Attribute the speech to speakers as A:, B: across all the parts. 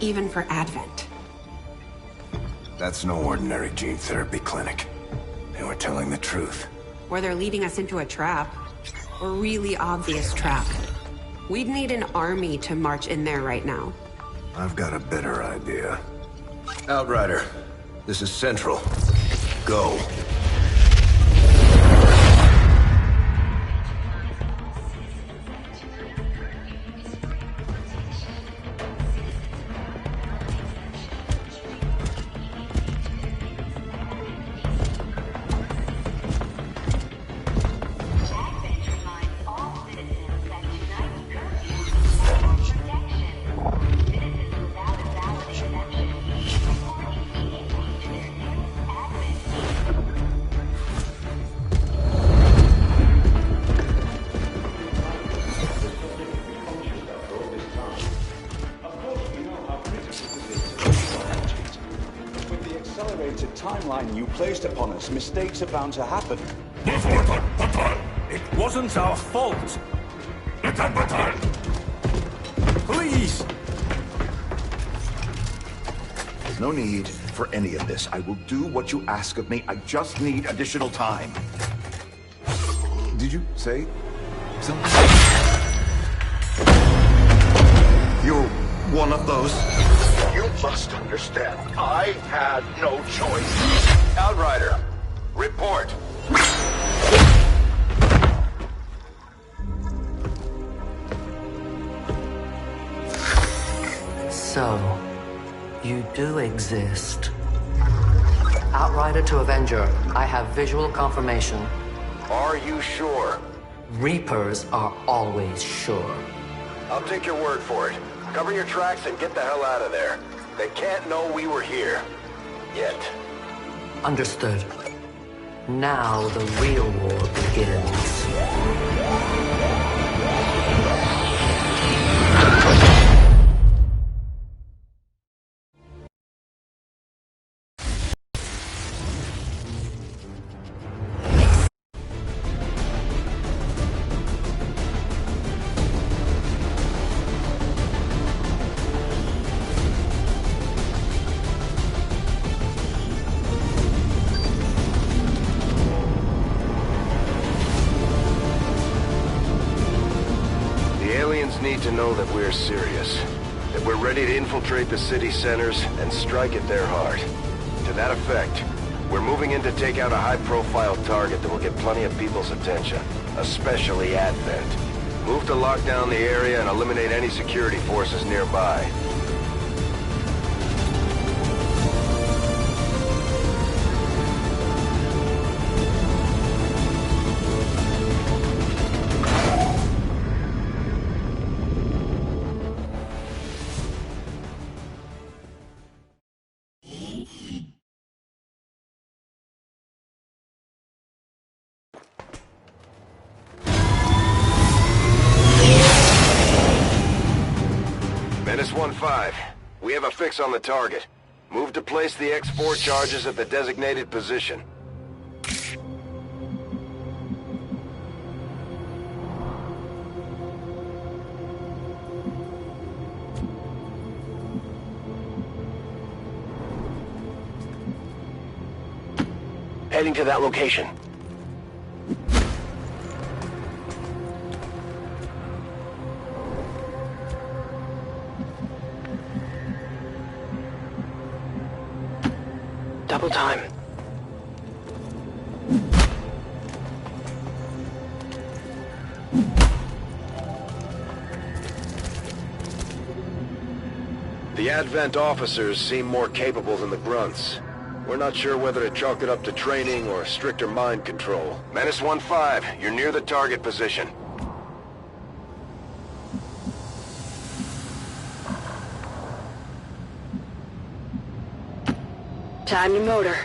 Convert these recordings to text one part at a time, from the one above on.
A: even for Advent.
B: That's no ordinary gene therapy clinic. They were telling the truth.
A: Or they're leading us into a trap. A really obvious trap. We'd need an army to march in there right now.
B: I've got a better idea. Outrider, this is Central. Go.
C: Timeline you placed upon us, mistakes are bound to happen.
D: It wasn't our fault. Please!
C: There's no need for any of this. I will do what you ask of me. I just need additional time.
B: Did you say something?
C: You're one of those. You must understand, I had no choice.
B: Outrider, report.
E: So, you do exist. Outrider to Avenger, I have visual confirmation.
B: Are you sure?
E: Reapers are always sure.
B: I'll take your word for it. Cover your tracks and get the hell out of there. They can't know we were here. Yet.
E: Understood. Now the real war begins.
B: Need to know that we're serious. That we're ready to infiltrate the city centers and strike at their heart. To that effect, we're moving in to take out a high-profile target that will get plenty of people's attention, especially Advent. Move to lock down the area and eliminate any security forces nearby. Menace 1-5. We have a fix on the target. Move to place the X4 charges at the designated position. Heading to that location. Double time. The Advent officers seem more capable than the grunts. We're not sure whether to chalk it up to training or stricter mind control. Menace 1-5, you're near the target position.
F: Time to motor.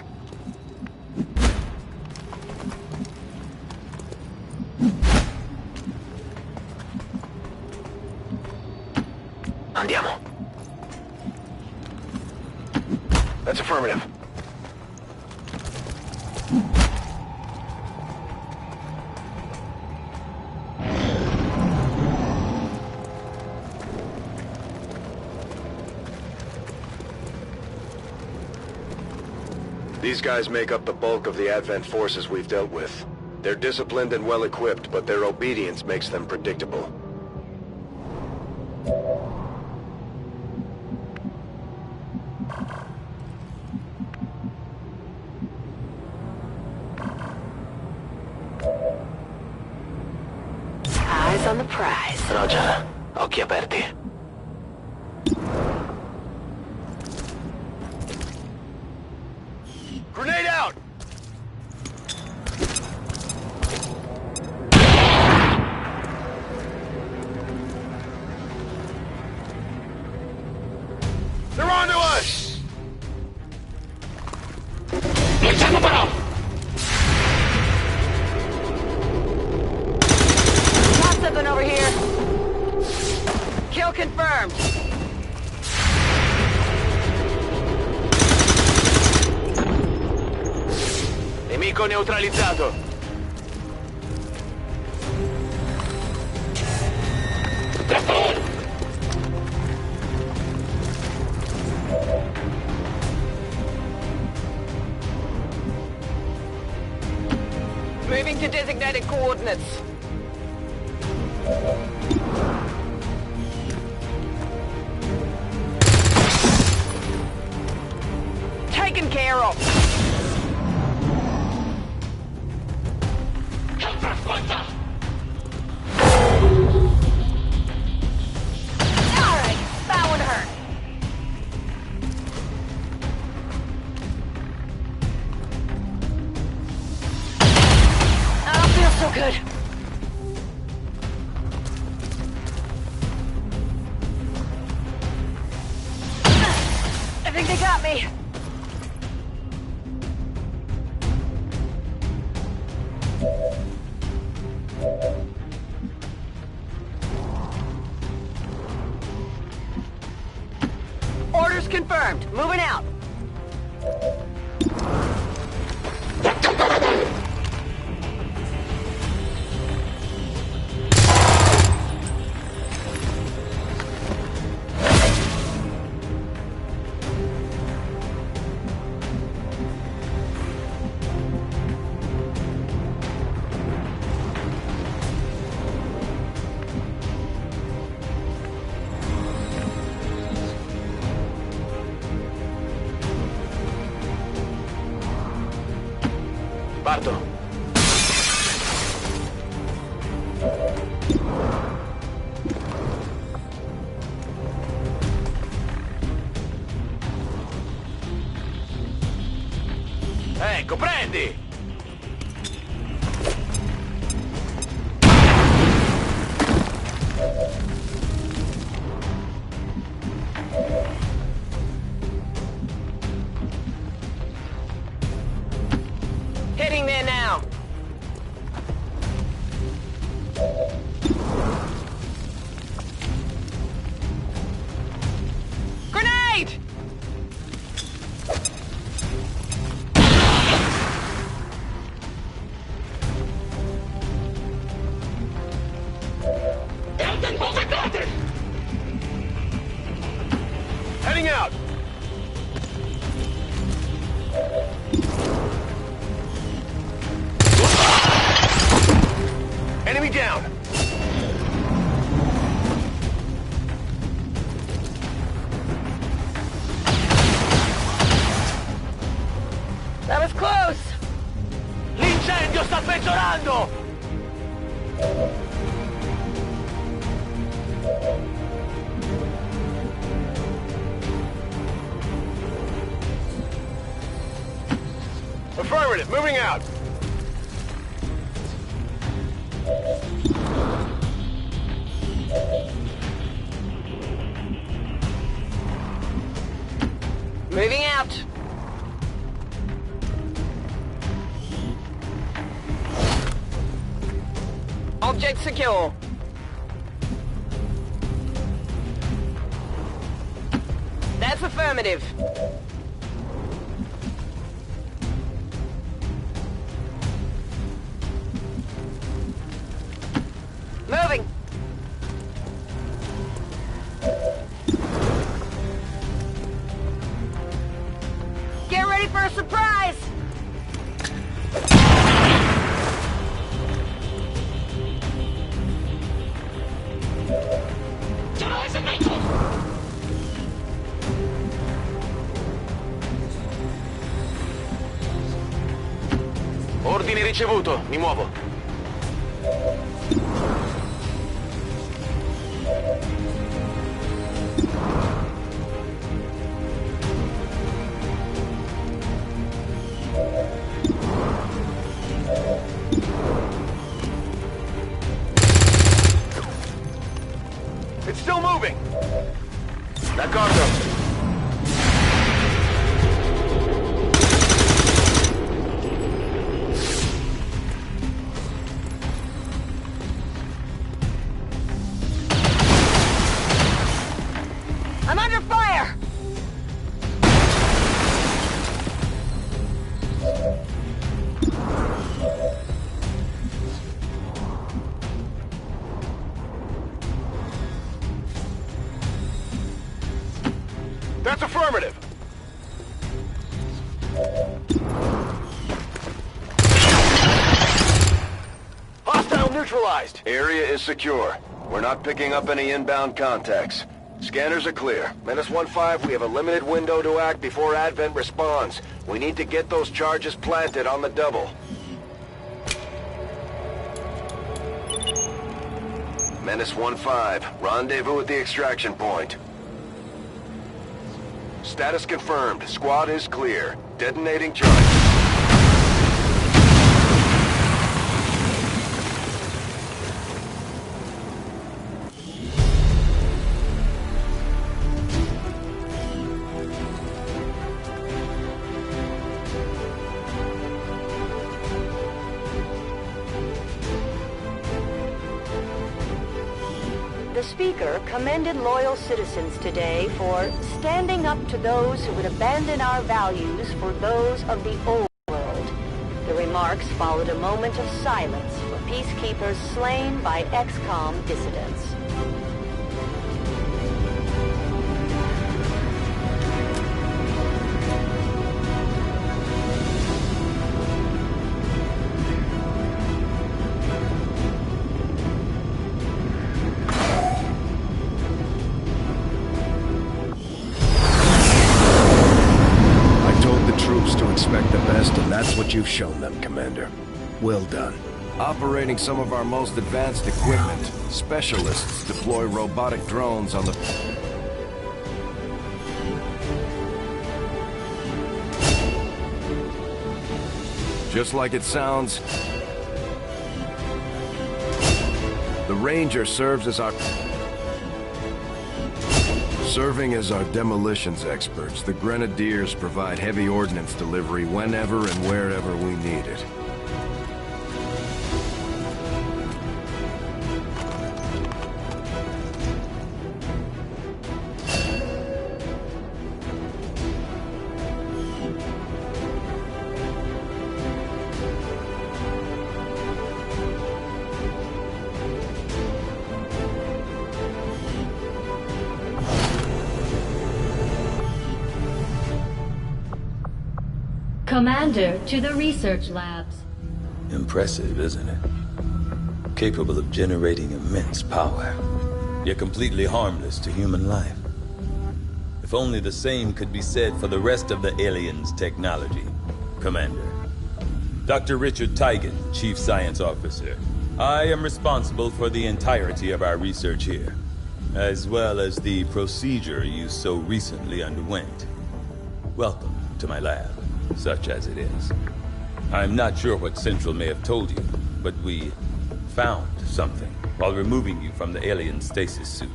B: Andiamo. That's affirmative. These guys make up the bulk of the Advent forces we've dealt with. They're disciplined and well-equipped, but their obedience makes them predictable.
A: Eyes on the prize.
F: Roger. Occhi aperti.
B: Grenade out! They're on to us!
F: Lanciamo però!
G: Got something over here. Kill confirmed.
F: Nemico neutralizzato.
G: Moving to designated coordinates. Taken care of. Alright, that one hurt. I don't feel so good. I think they got me. Orders confirmed. Moving out.
F: Parto. Ecco, prendi!
G: Heading there now. Grenade!
B: Heading out! Enemy down!
G: That was close.
F: L'incendio sta peggiorando!
B: Affirmative, moving out!
G: Moving out. Object secure. That's affirmative. Moving. Get ready for a surprise!
F: Ordine ricevuto, mi muovo. It's still moving. D'accordo.
G: I'm under fire!
F: That's affirmative. Hostile neutralized.
B: Area is secure. We're not picking up any inbound contacts. Scanners are clear. Menace 1-5, we have a limited window to act before Advent responds. We need to get those charges planted on the double. Menace 1-5, rendezvous at the extraction point. Status confirmed. Squad is clear. Detonating charges.
H: The speaker commended loyal citizens today for standing up to those who would abandon our values for those of the old world. The remarks followed a moment of silence for peacekeepers slain by XCOM dissidents.
B: Expect the best, and that's what you've shown them, Commander. Well done. Operating some of our most advanced equipment, specialists deploy robotic drones on the... Just like it sounds, the Ranger serves as our... Serving as our demolitions experts, the Grenadiers provide heavy ordnance delivery whenever and wherever we need it.
I: Commander, to the research labs.
J: Impressive, isn't it? Capable of generating immense power, yet completely harmless to human life. If only the same could be said for the rest of the aliens' technology, Commander. Dr. Richard Tigan, Chief Science Officer. I am responsible for the entirety of our research here, as well as the procedure you so recently underwent. Welcome to my lab, such as it is. I'm not sure what Central may have told you, but we found something while removing you from the alien stasis suit.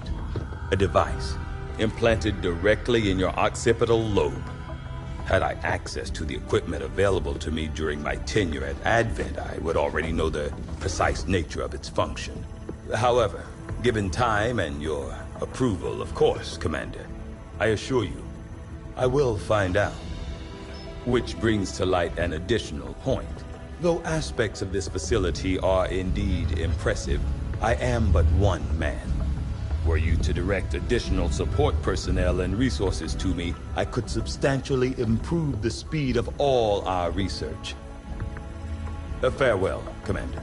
J: A device implanted directly in your occipital lobe. Had I access to the equipment available to me during my tenure at Advent, I would already know the precise nature of its function. However, given time and your approval, of course, Commander, I assure you, I will find out. Which brings to light an additional point. Though aspects of this facility are indeed impressive, I am but one man. Were you to direct additional support personnel and resources to me, I could substantially improve the speed of all our research. Farewell, Commander.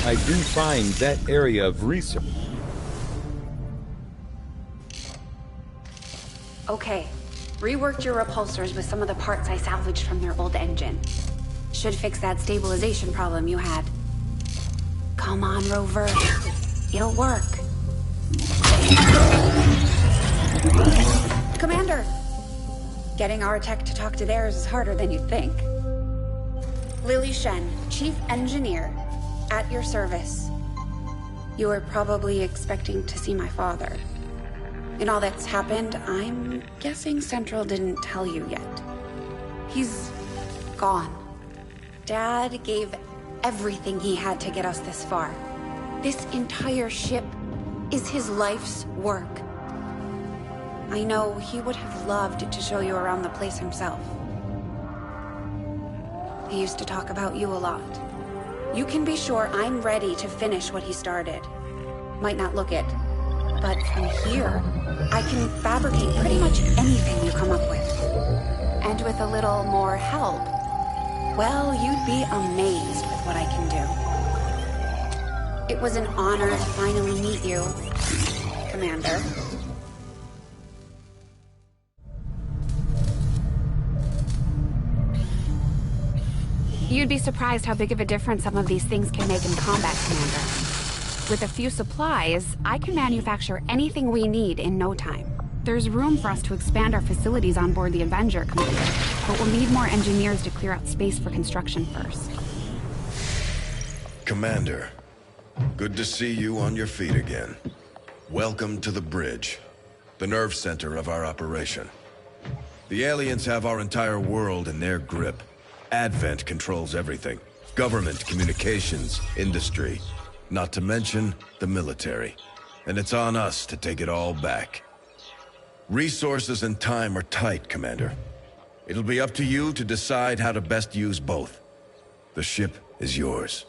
J: I do find that area of research.
A: Okay. Reworked your repulsors with some of the parts I salvaged from their old engine. Should fix that stabilization problem you had. Come on, Rover. It'll work. Commander! Getting our tech to talk to theirs is harder than you'd think. Lily Shen, Chief Engineer, at your service. You were probably expecting to see my father. In all that's happened, I'm guessing Central didn't tell you yet. He's gone. Dad gave everything he had to get us this far. This entire ship is his life's work. I know he would have loved to show you around the place himself. He used to talk about you a lot. You can be sure I'm ready to finish what he started. Might not look it, but from here, I can fabricate pretty much anything you come up with. And with a little more help, well, you'd be amazed with what I can do. It was an honor to finally meet you, Commander. You'd be surprised how big of a difference some of these things can make in combat, Commander. With a few supplies, I can manufacture anything we need in no time. There's room for us to expand our facilities on board the Avenger, Commander, but we'll need more engineers to clear out space for construction first.
B: Commander, good to see you on your feet again. Welcome to the bridge, the nerve center of our operation. The aliens have our entire world in their grip. Advent controls everything. Government, communications, industry. Not to mention the military. And it's on us to take it all back. Resources and time are tight, Commander. It'll be up to you to decide how to best use both. The ship is yours.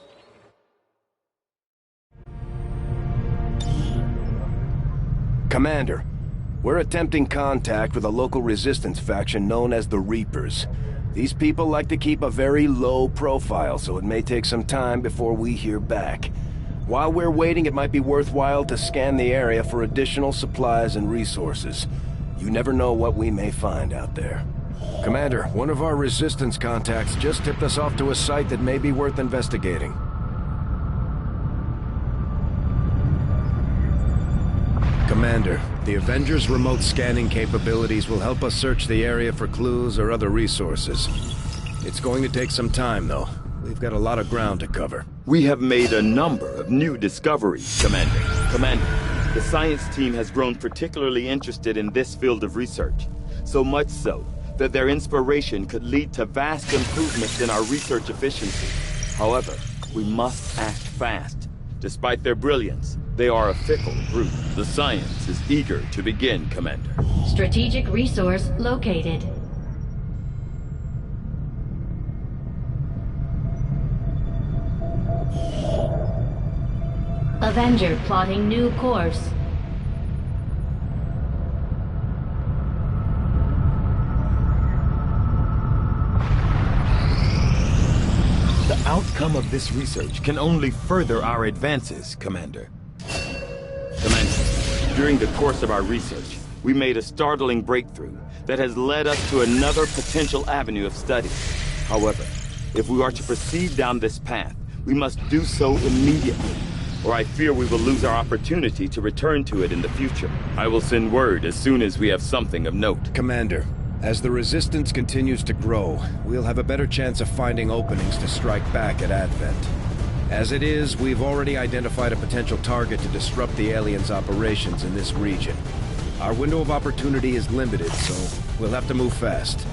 F: Commander, we're attempting contact with a local resistance faction known as the Reapers. These people like to keep a very low profile, so it may take some time before we hear back. While we're waiting, it might be worthwhile to scan the area for additional supplies and resources. You never know what we may find out there. Commander, one of our resistance contacts just tipped us off to a site that may be worth investigating. Commander, the Avengers' remote scanning capabilities will help us search the area for clues or other resources. It's going to take some time, though. We've got a lot of ground to cover.
J: We have made a number of new discoveries, Commander. Commander, the science team has grown particularly interested in this field of research. So much so that their inspiration could lead to vast improvements in our research efficiency. However, we must act fast. Despite their brilliance, they are a fickle group. The science is eager to begin, Commander.
I: Strategic resource located. Avenger plotting new course.
J: The outcome of this research can only further our advances, Commander. Commander, during the course of our research, we made a startling breakthrough that has led us to another potential avenue of study. However, if we are to proceed down this path, we must do so immediately, or I fear we will lose our opportunity to return to it in the future. I will send word as soon as we have something of note.
F: Commander, as the Resistance continues to grow, we'll have a better chance of finding openings to strike back at Advent. As it is, we've already identified a potential target to disrupt the aliens' operations in this region. Our window of opportunity is limited, so we'll have to move fast.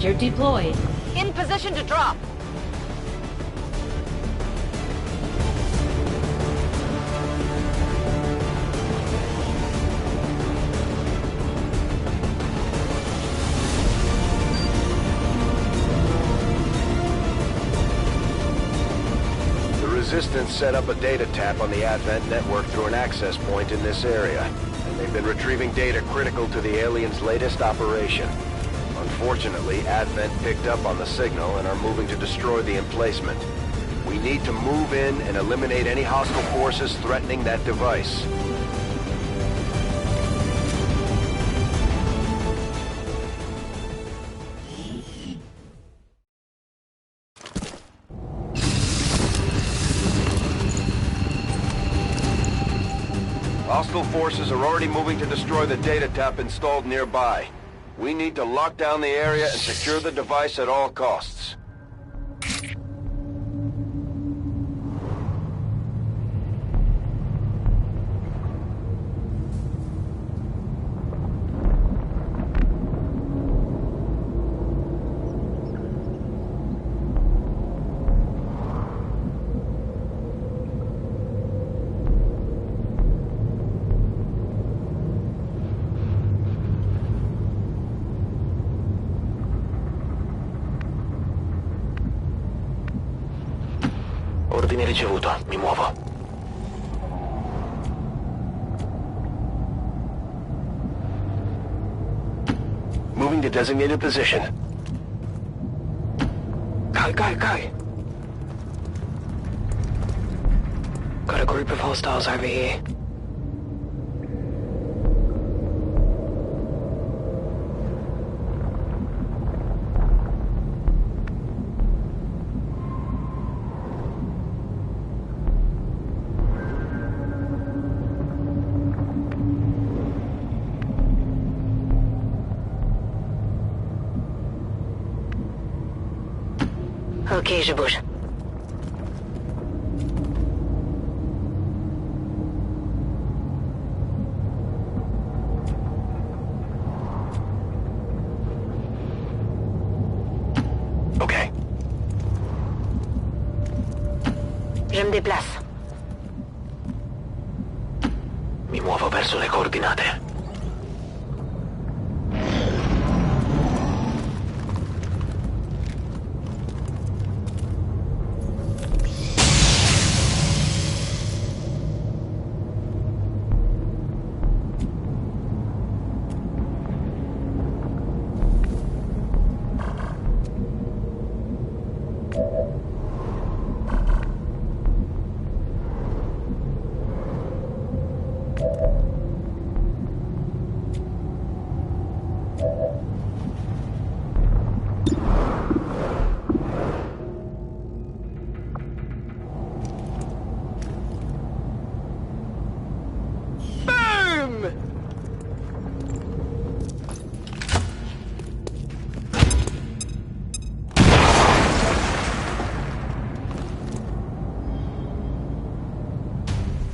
I: scavenger deployed.
H: In position to drop.
B: Resistance set up a data tap on the Advent network through an access point in this area, and they've been retrieving data critical to the aliens' latest operation. Unfortunately, Advent picked up on the signal and are moving to destroy the emplacement. We need to move in and eliminate any hostile forces threatening that device. Hostile forces are already moving to destroy the data tap installed nearby. We need to lock down the area and secure the device at all costs.
C: Ordine ricevuto, mi muovo. Moving to designated position. Kai. Got a group of hostiles over here. Ok, je bouge. Ok. Je me déplace. Mi muovo verso le coordinate.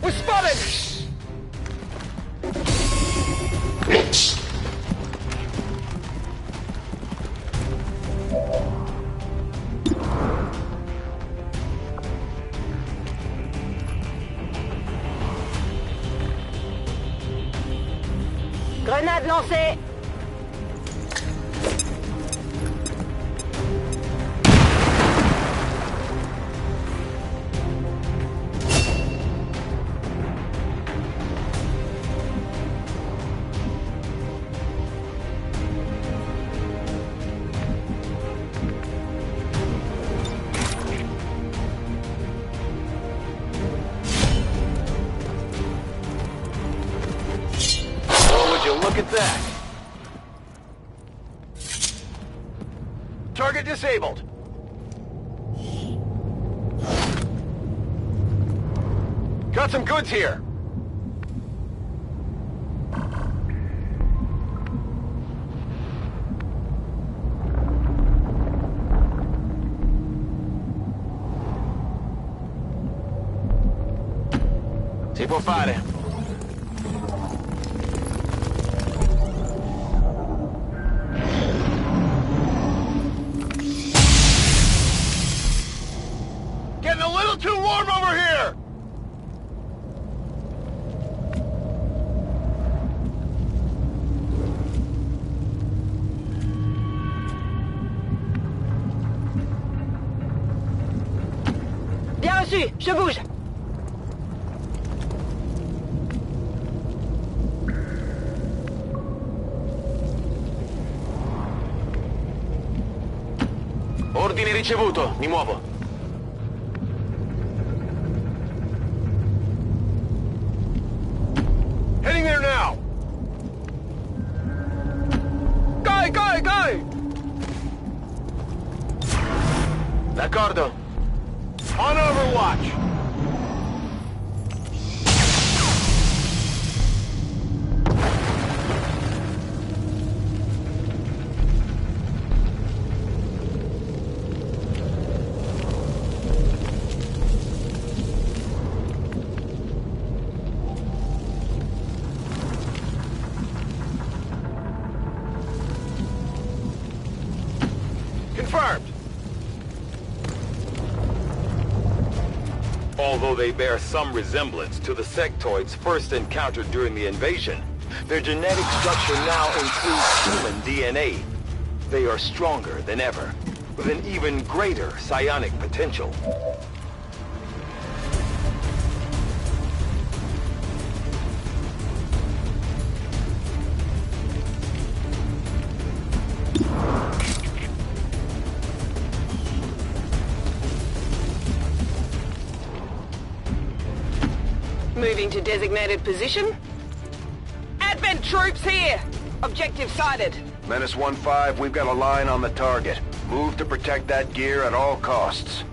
G: We're spotted!
H: Grenade lancée.
B: Look at that. Target disabled. Got some goods here. Si può fare.
G: Reçu, je bouge.
B: Ordine ricevuto, mi muovo. Heading there now! Guy! D'accordo. On overwatch. Confirmed.
K: Although they bear some resemblance to the sectoids first encountered during the invasion, their genetic structure now includes human DNA. They are stronger than ever, with an even greater psionic potential.
G: Moving to designated position. Advent troops here! Objective sighted.
B: Menace 1-5, we've got a line on the target. Move to protect that gear at all costs.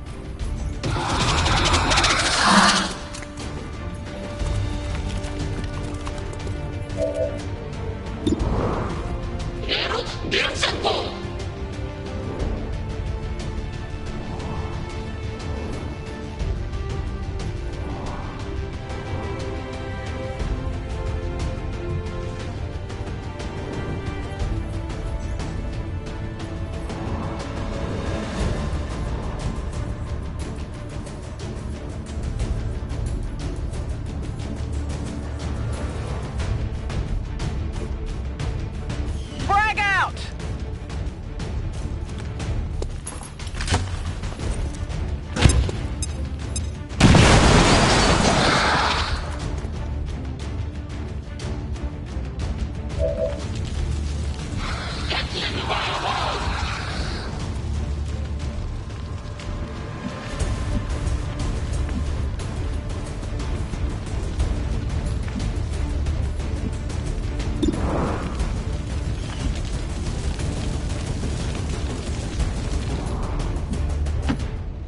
G: Frag out!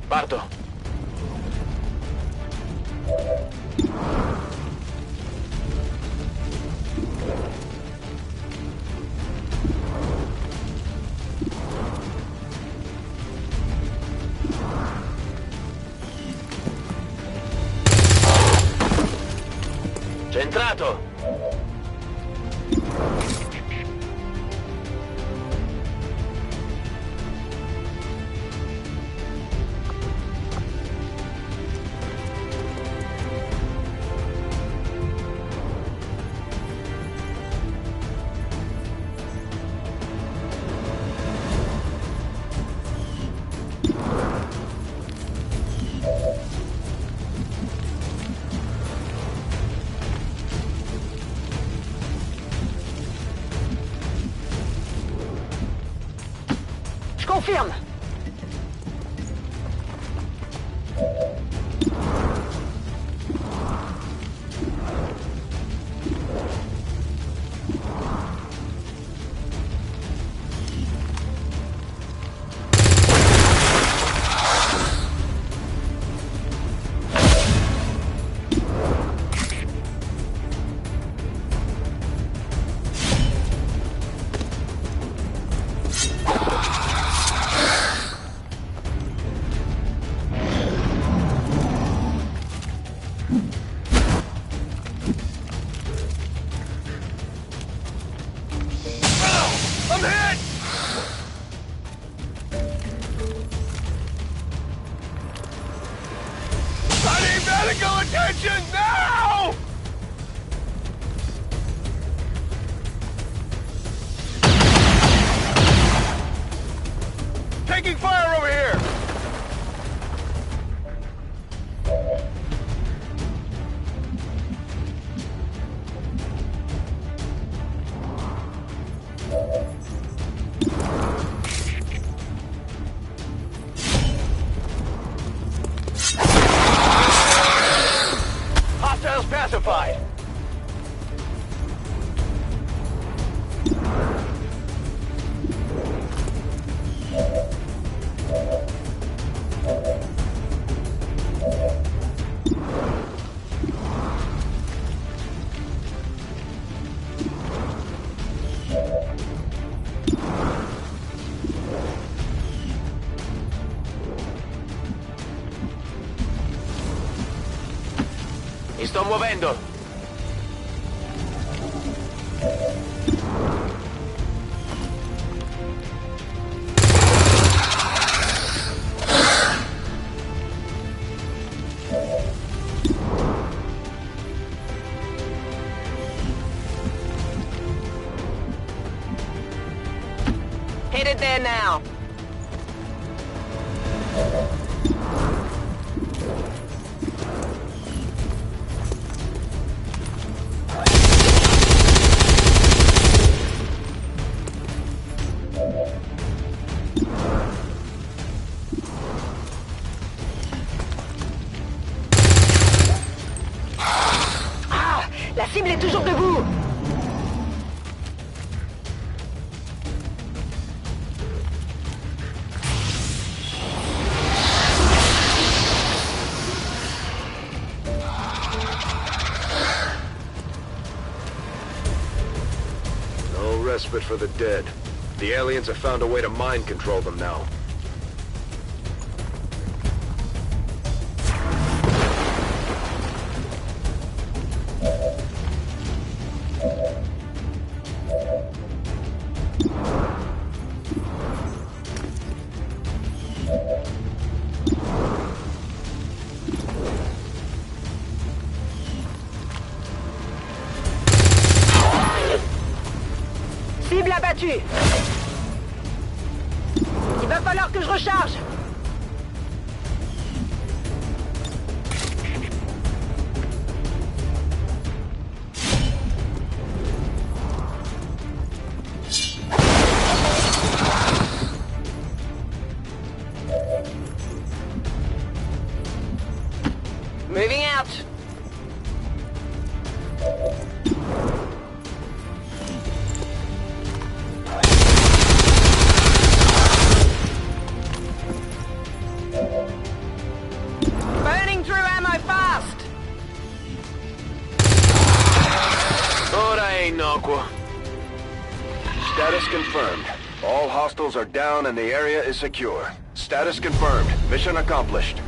B: Parto. Centrato!
G: Je confirme.
B: I'm hit! I need medical attention now! Taking fire over here!
K: sto muovendo.
G: Headed there now.
H: Ah! La cible est toujours debout!
B: No respite for the dead. The aliens have found a way to mind control them now.
H: Cible abattue! Il va falloir que je recharge!
G: Moving out. Burning through ammo fast.
B: Ora inocuo. Status confirmed. All hostiles are down and the area is secure. Status confirmed. Mission accomplished.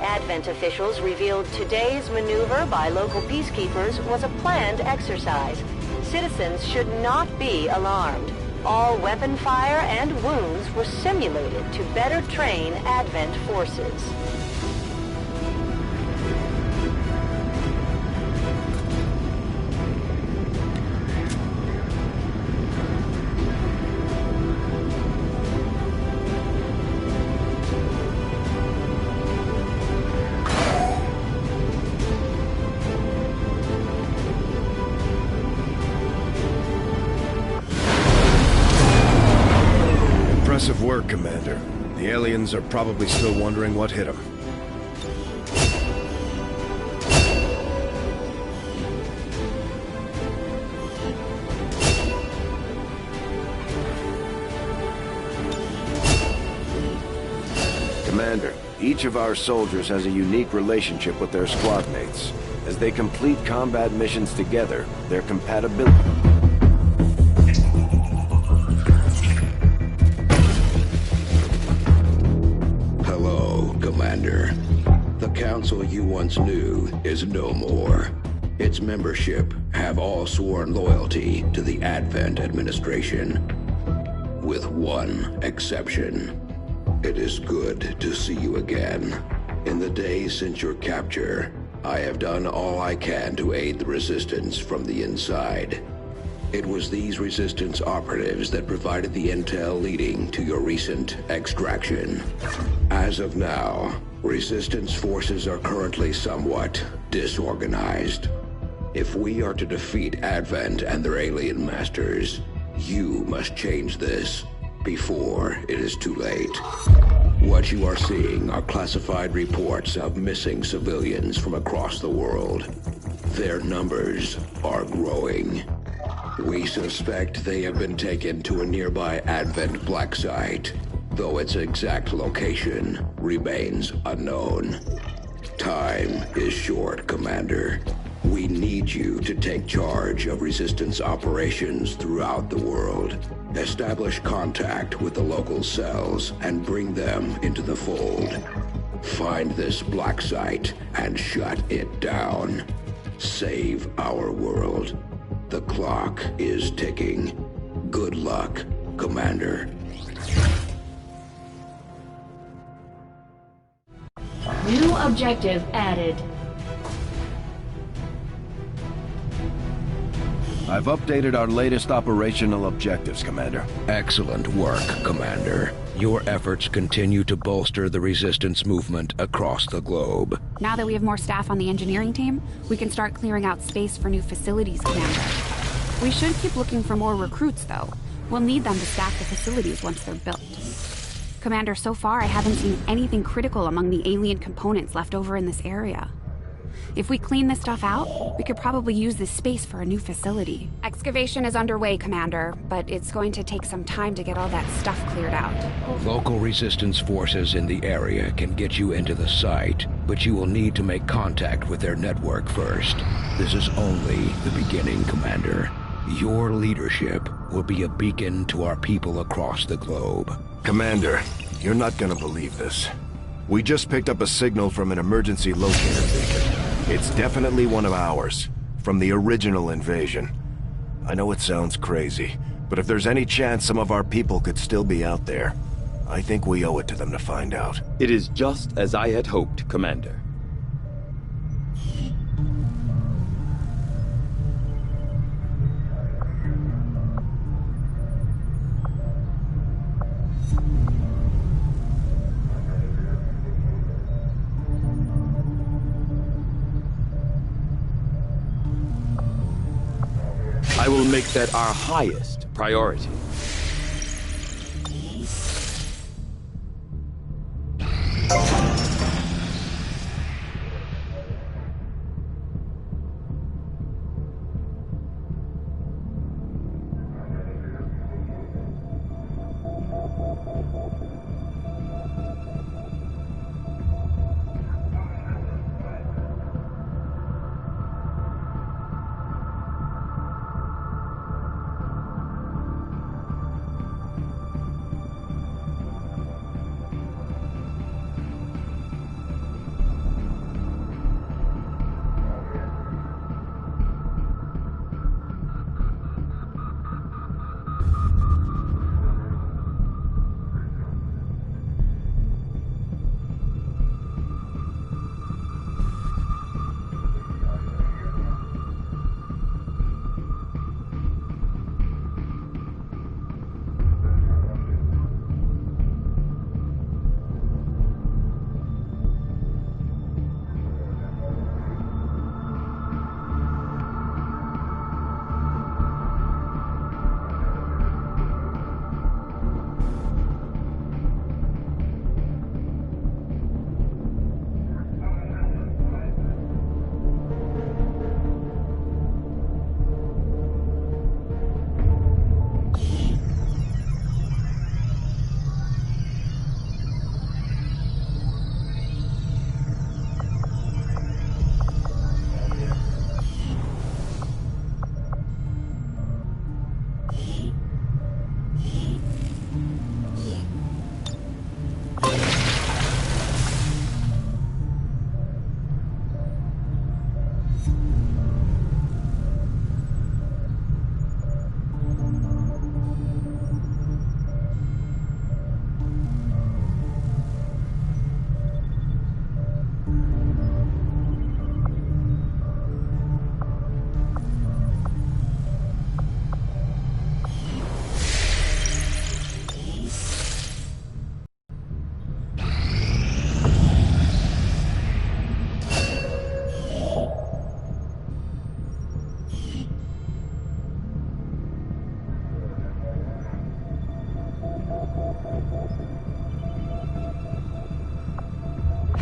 H: Advent officials revealed today's maneuver by local peacekeepers was a planned exercise. Citizens should not be alarmed. All weapon fire and wounds were simulated to better train Advent forces.
F: Impressive work, Commander. The aliens are probably still wondering what hit them. Commander, each of our soldiers has a unique relationship with their squad mates. As they complete combat missions together, their compatibility...
L: Commander. The council you once knew is no more. Its membership have all sworn loyalty to the Advent administration. With one exception. It is good to see you again. In the days since your capture, I have done all I can to aid the resistance from the inside. It was these resistance operatives that provided the intel leading to your recent extraction. As of now, resistance forces are currently somewhat disorganized. If we are to defeat Advent and their alien masters, you must change this before it is too late. What you are seeing are classified reports of missing civilians from across the world. Their numbers are growing. We suspect they have been taken to a nearby Advent black site. though its exact location remains unknown. Time is short, Commander. We need you to take charge of Resistance operations throughout the world. Establish contact with the local cells and bring them into the fold. Find this black site and shut it down. Save our world. The clock is ticking. Good luck, Commander.
I: New objective added.
F: I've updated our latest operational objectives, Commander.
L: Excellent work, Commander. Your efforts continue to bolster the Resistance movement across the globe.
A: Now that we have more staff on the engineering team, we can start clearing out space for new facilities, Commander. We should keep looking for more recruits, though. We'll need them to staff the facilities once they're built. Commander, so far I haven't seen anything critical among the alien components left over in this area. If we clean this stuff out, we could probably use this space for a new facility. Excavation is underway, Commander, but it's going to take some time to get all that stuff cleared out.
L: Local Resistance forces in the area can get you into the site, but you will need to make contact with their network first. This is only the beginning, Commander. Your leadership will be a beacon to our people across the globe.
F: Commander, you're not gonna believe this. We just picked up a signal from an emergency locator beacon. It's definitely one of ours, from the original invasion. I know it sounds crazy, but if there's any chance some of our people could still be out there, I think we owe it to them to find out.
K: It is just as I had hoped, Commander. I will make that our highest priority.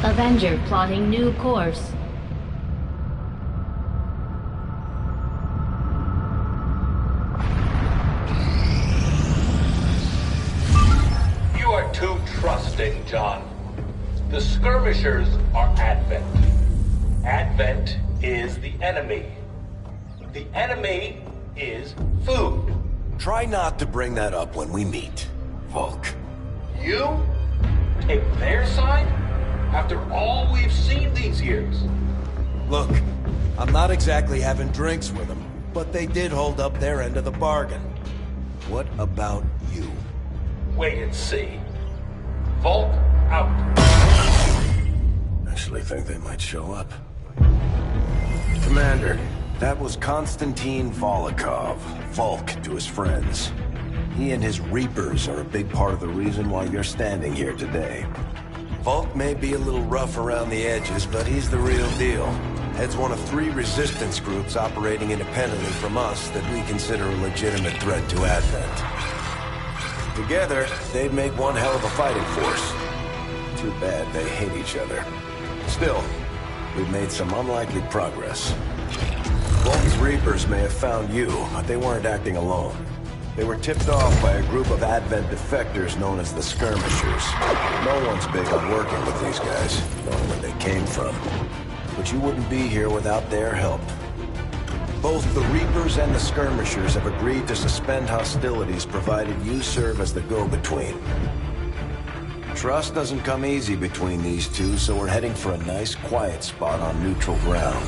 I: Avenger plotting new course.
C: You are too
M: trusting, John. The skirmishers are Advent. Advent is the enemy. The enemy is food.
F: Try not to bring that up when we meet, Volk.
M: You take their side after all we've seen these years?
F: Look, I'm not exactly having drinks with them, but they did hold up their end of the bargain. What about you?
M: Wait and see. Volk out.
F: Actually think they might show up. Commander, that was Konstantin Volokov, Volk to his friends. He and his Reapers are a big part of the reason why you're standing here today. Volk may be a little rough around the edges, but he's the real deal. Heads one of 3 resistance groups operating independently from us that we consider a legitimate threat to Advent. Together, they'd make one hell of a fighting force. Too bad they hate each other. Still, we've made some unlikely progress. Volk's Reapers may have found you, but they weren't acting alone. They were tipped off by a group of Advent defectors known as the Skirmishers. No one's big on working with these guys, knowing where they came from. But you wouldn't be here without their help. Both the Reapers and the Skirmishers have agreed to suspend hostilities provided you serve as the go-between. Trust doesn't come easy between these two, so we're heading for a nice, quiet spot on neutral ground.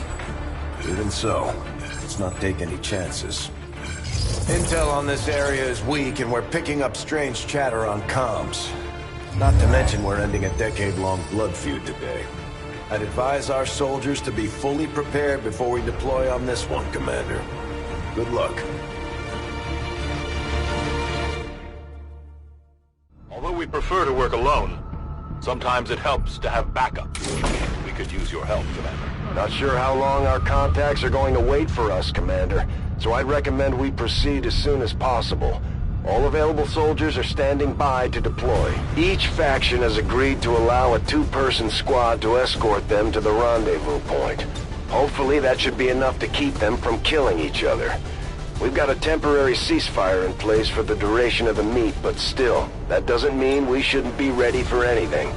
F: Even so, let's not take any chances. Intel on this area is weak, and we're picking up strange chatter on comms. Not to mention we're ending a decade-long blood feud today. I'd advise our soldiers to be fully prepared before we deploy on this one, Commander. Good luck.
K: Although we prefer to work alone, sometimes it helps to have backup. We could use your help, Commander.
B: Not sure how long our contacts are going to wait for us, Commander, so I'd recommend we proceed as soon as possible. All available soldiers are standing by to deploy. Each faction has agreed to allow a 2-person squad to escort them to the rendezvous point. Hopefully that should be enough to keep them from killing each other. We've got a temporary ceasefire in place for the duration of the meet, but still, that doesn't mean we shouldn't be ready for anything.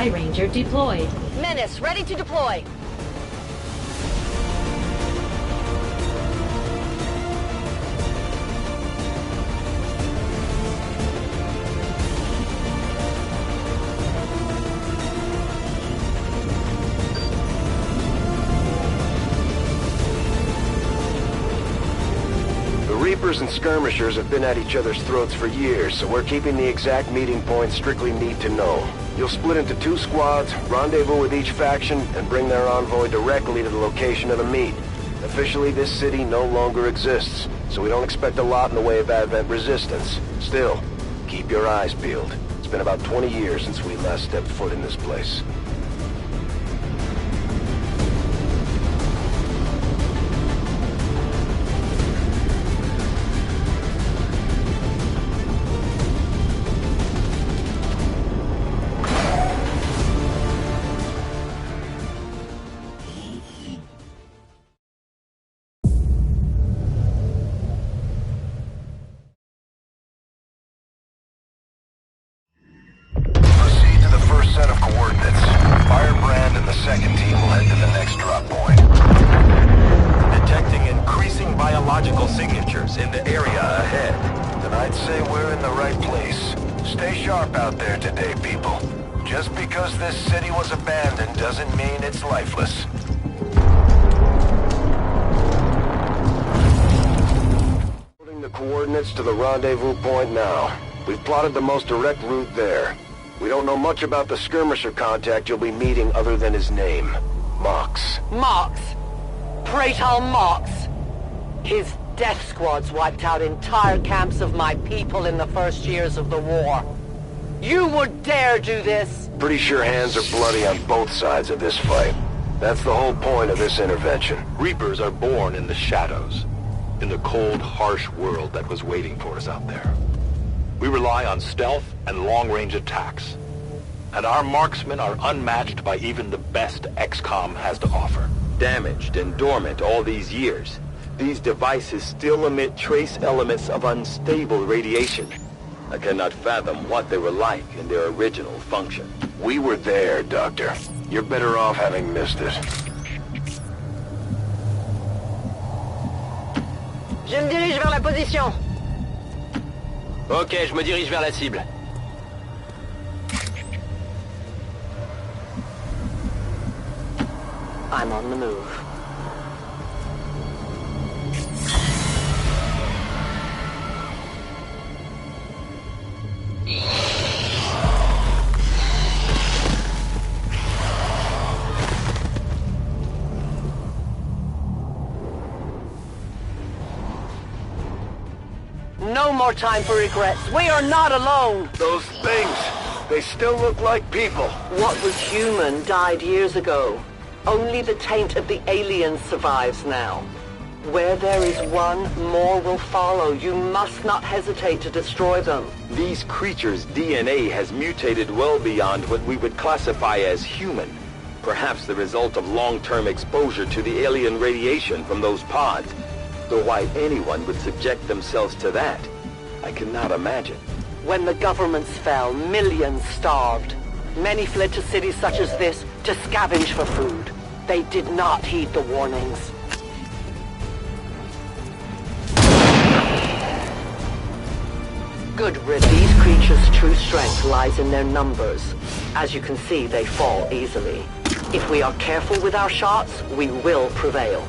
I: Sky Ranger deployed.
H: Menace, ready to deploy.
B: Reapers and skirmishers have been at each other's throats for years, so we're keeping the exact meeting point strictly need to know. You'll split into 2 squads, rendezvous with each faction, and bring their envoy directly to the location of the meet. Officially, this city no longer exists, so we don't expect a lot in the way of Advent resistance. Still, keep your eyes peeled. It's been about 20 years since we last stepped foot in this place. Set of coordinates. Firebrand and the second team will head to the next drop point.
K: Detecting increasing biological signatures in the area ahead.
B: Then I'd say we're in the right place. Stay sharp out there today, people. Just because this city was abandoned doesn't mean it's lifeless. Holding the coordinates to the rendezvous point now. We've plotted the most direct route there. We don't know much about the skirmisher contact you'll be meeting other than his name. Mox.
E: Mox! Praetor Mox! His death squads wiped out entire camps of my people in the first years of the war. You would dare do this?
B: Pretty sure hands are bloody on both sides of this fight. That's the whole point of this intervention.
K: Reapers are born in the shadows, in the cold, harsh world that was waiting for us out there. We rely on stealth and long-range attacks, and our marksmen are unmatched by even the best XCOM has to offer. Damaged and dormant all these years, these devices still emit trace elements of unstable radiation. I cannot fathom what they were like in their original function.
B: We were there, Doctor. You're better off having missed it.
G: Je me dirige vers la position. Ok, je me dirige vers la cible.
E: I'm on the move. No more time for regrets. We are not alone.
B: Those things, they still look like people.
E: What was human died years ago. Only the taint of the aliens survives now. Where there is one, more will follow. You must not hesitate to destroy them.
K: These creatures' DNA has mutated well beyond what we would classify as human. Perhaps the result of long-term exposure to the alien radiation from those pods. Though why anyone would subject themselves to that, I cannot imagine.
E: When the governments fell, millions starved. Many fled to cities such as this to scavenge for food. They did not heed the warnings. Good riddance. These creatures' true strength lies in their numbers. As you can see, they fall easily. If we are careful with our shots, we will prevail.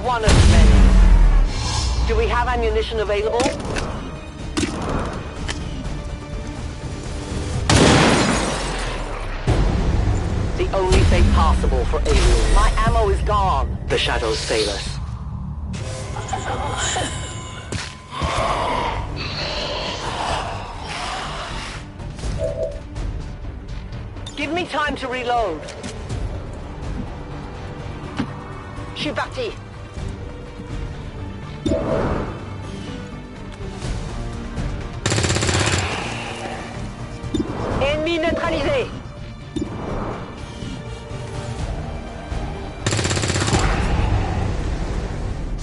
E: One of many. Do we have ammunition available? The only fate possible for aliens. My ammo is gone. The shadows fail us. Give me time to reload. Je suis parti. Ennemi neutralisé.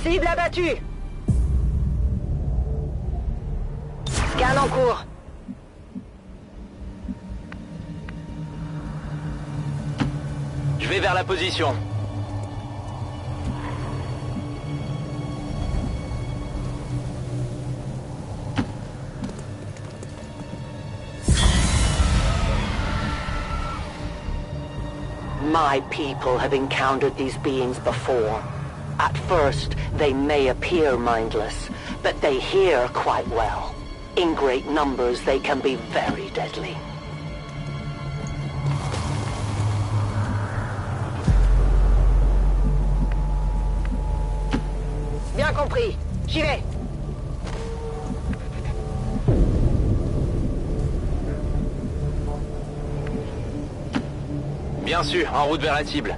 E: Cible abattue. Scan en cours.
G: vais vers la position.
E: My people have encountered these beings before. At first, they may appear mindless, but they hear quite well. In great numbers, they can be very deadly.
H: Bien compris. J'y vais.
G: Bien sûr, en route vers la cible.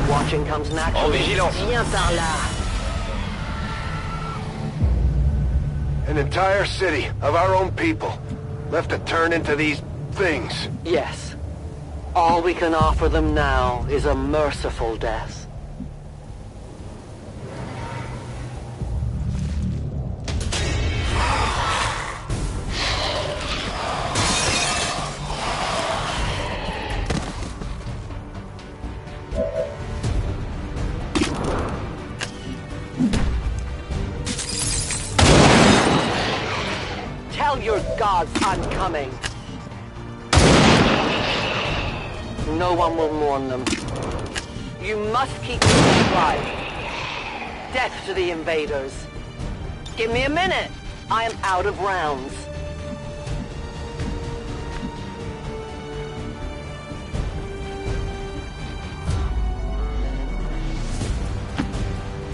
E: Watching comes
G: En
E: naturally.
G: vigilance.
H: Viens par là.
B: An entire city of our own people left to turn into these things.
E: Yes. All we can offer them now is a merciful death. Tell your gods I'm coming. No one will mourn them. You must keep me alive. Death to the invaders. Give me a minute. I am out of rounds.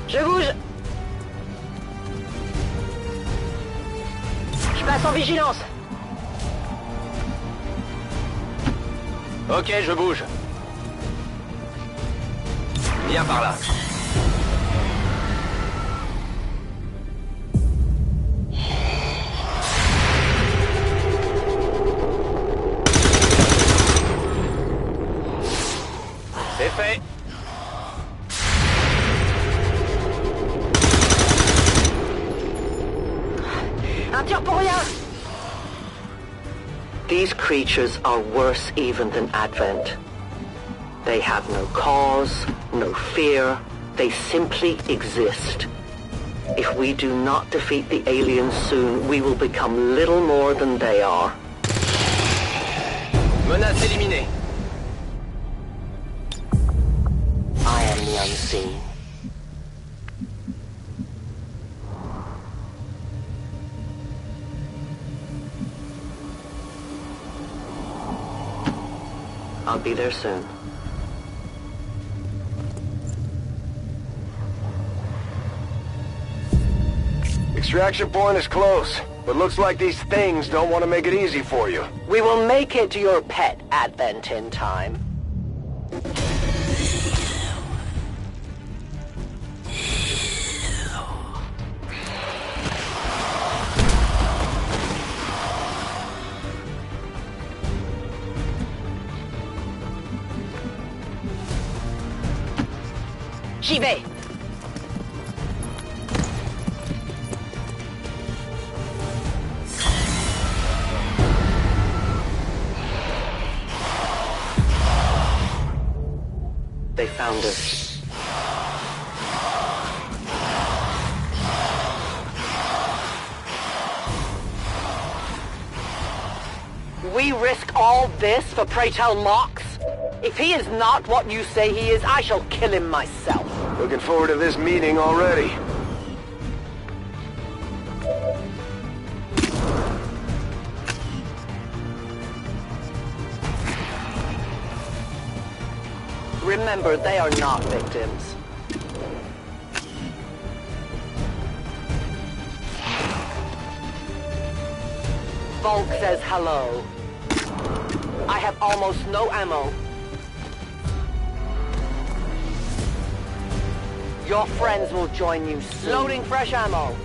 H: Je bouge. Je passe en vigilance.
G: Ok, je bouge. Viens par là. C'est fait.
H: Un tir pour rien.
E: These creatures are worse even than Advent. They have no cause, no fear. They simply exist. If we do not defeat the aliens soon, we will become little more than they are.
G: Menace éliminée.
E: I am the unseen. I'll be there soon.
B: Extraction point is close, but looks like these things don't want to make it easy for you.
E: We will make it to your pet Advent in time.
H: J'y vais.
E: They found us. We risk all this for pray tell Mox? If he is not what you say he is, I shall kill him myself.
B: Looking forward to this meeting already.
E: Remember, they are not victims. Volk says hello. I have almost no ammo. Your friends will join you soon. Loading fresh ammo.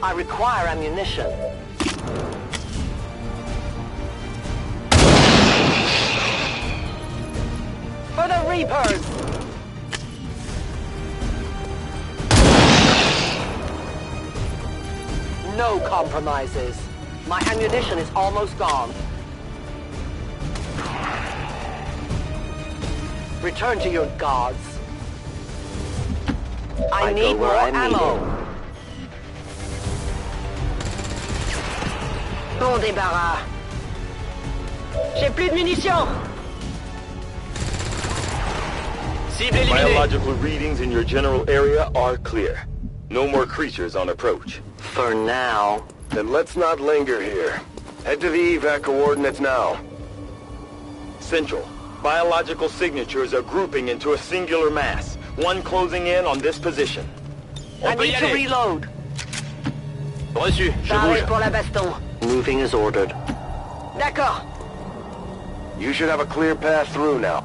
E: I require ammunition. For the Reapers! No compromises. My ammunition is almost gone. Return to your gods. I need more ammo. Bon débarras. J'ai plus de munitions.
G: Cible éliminée.
K: Biological readings in your general area are clear. No more creatures on approach.
E: For now.
B: Then let's not linger here. Head to the evac coordinates now.
K: Central. Biological signatures are grouping into a singular mass. One closing in on this position.
E: I need to reload.
G: Reçu, je
E: Parez
G: bouge.
E: pour la baston. Moving as ordered. D'accord.
B: You should have a clear path through now.